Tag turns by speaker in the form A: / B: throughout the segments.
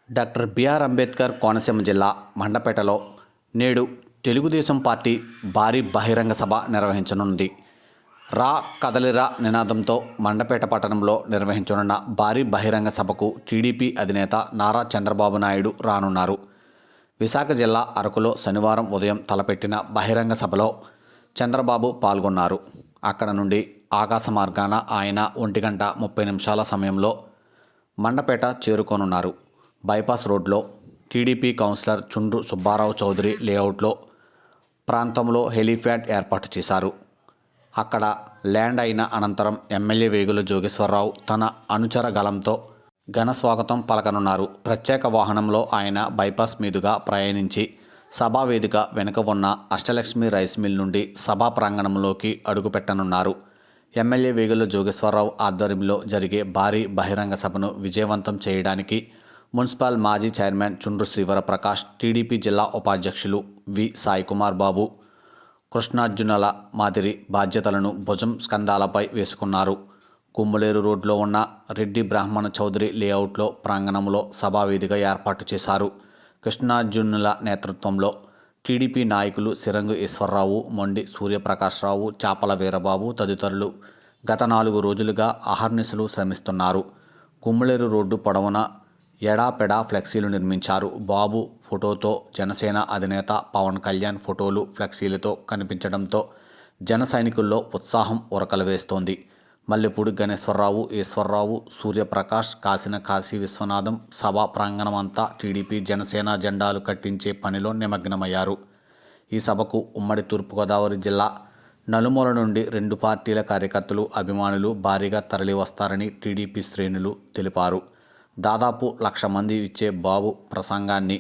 A: Doctor BR Ambedkar Konaseema జిల్లా మండపేటలో నేడు Telugu Desam party భారీ బహిరంగ సభ నిర్వహించనుంది. రా కదలిరా నినాదంతో మండపేట పట్టణంలో నిర్వహించనున్న భారీ బహిరంగ సభకు టీడీపీ అధినేత నారా చంద్రబాబు నాయుడు రానున్నారు. విశాఖ జిల్లా అరకులో శనివారం ఉదయం తలపెట్టిన బహిరంగ సభలో చంద్రబాబు పాల్గొన్నారు. అక్కడ నుండి ఆకాశ మార్గాన ఆయన 1:30 సమయంలో మండపేట చేరుకోనున్నారు. బైపాస్ రోడ్లో టీడీపీ కౌన్సిలర్ చుండ్రు సుబ్బారావు చౌదరి లేఅవుట్లో ప్రాంతంలో హెలీప్యాడ్ ఏర్పాటు చేశారు. అక్కడ ల్యాండ్ అయిన అనంతరం ఎమ్మెల్యే వేగుల జోగేశ్వరరావు తన అనుచర గళంతో ఘన స్వాగతం పలకనున్నారు. ప్రత్యేక వాహనంలో ఆయన బైపాస్ మీదుగా ప్రయాణించి సభావేదిక వెనుక ఉన్న అష్టలక్ష్మి రైస్ మిల్ నుండి సభా ప్రాంగణంలోకి అడుగుపెట్టనున్నారు. ఎమ్మెల్యే వేగుల జోగేశ్వరరావు ఆధ్వర్యంలో జరిగే భారీ బహిరంగ సభను విజయవంతం చేయడానికి మున్సిపల్ మాజీ చైర్మన్ చుండ్రు శ్రీవరప్రకాష్, టీడీపీ జిల్లా ఉపాధ్యక్షులు వి సాయికుమార్ బాబు, కృష్ణార్జునల మాదిరి బాధ్యతలను భుజం స్కంధాలపై వేసుకున్నారు. కుమ్మలేరు రోడ్లో ఉన్న రెడ్డి బ్రాహ్మణ చౌదరి లేఅవుట్లో ప్రాంగణంలో సభావేదిక ఏర్పాటు చేశారు. కృష్ణార్జునుల నేతృత్వంలో టీడీపీ నాయకులు సిరంగు ఈశ్వరరావు, మొండి సూర్యప్రకాశ్రావు, చాపల వీరబాబు తదితరులు గత 4 రోజులుగా అహర్నిశలు శ్రమిస్తున్నారు. కుమ్మలేరు రోడ్డు పొడవున ఎడాపెడా ఫ్లెక్సీలు నిర్మించారు. బాబు ఫోటోతో జనసేన అధినేత పవన్ కళ్యాణ్ ఫోటోలు ఫ్లెక్సీలతో కనిపించడంతో జన సైనికుల్లో ఉత్సాహం ఉరకలు వేస్తోంది. మల్లెపూడి గణేశ్వరరావు, ఈశ్వరరావు, సూర్యప్రకాష్, కాసిన కాశీ విశ్వనాథం సభా ప్రాంగణం అంతా టీడీపీ జనసేన జెండాలు కట్టించే పనిలో నిమగ్నమయ్యారు. ఈ సభకు ఉమ్మడి తూర్పుగోదావరి జిల్లా నలుమూల నుండి 2 పార్టీల కార్యకర్తలు, అభిమానులు భారీగా తరలివస్తారని టీడీపీ శ్రేణులు తెలిపారు. దాదాపు 1,00,000 మంది ఇచ్చే బాబు ప్రసంగాన్ని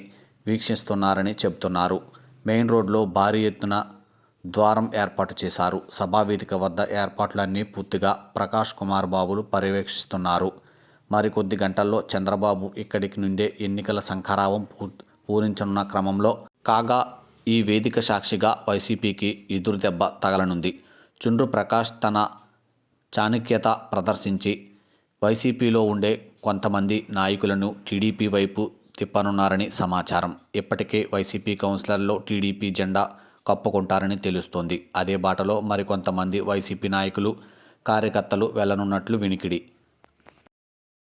A: వీక్షిస్తున్నారని చెబుతున్నారు. మెయిన్ రోడ్లో భారీ ఎత్తున ద్వారం ఏర్పాటు చేశారు. సభావేదిక వద్ద ఏర్పాట్లన్నీ పూర్తిగా ప్రకాష్ కుమార్ బాబులు పర్యవేక్షిస్తున్నారు. మరికొద్ది గంటల్లో చంద్రబాబు ఇక్కడికి నుండే ఎన్నికల శంఖారావం పూరించనున్న క్రమంలో కాగా ఈ వేదిక సాక్షిగా వైసీపీకి ఎదురుదెబ్బ తగలనుంది. చుండ్రు ప్రకాష్ తన చాణక్యత ప్రదర్శించి వైసీపీలో ఉండే కొంతమంది నాయకులను టీడీపీ వైపు తిప్పనున్నారని సమాచారం. ఇప్పటికే వైసీపీ కౌన్సిలర్లో టీడీపీ జెండా కప్పుకుంటారని తెలుస్తోంది. అదే బాటలో మరికొంతమంది వైసీపీ నాయకులు, కార్యకర్తలు వెళ్లనున్నట్లు వినికిడి.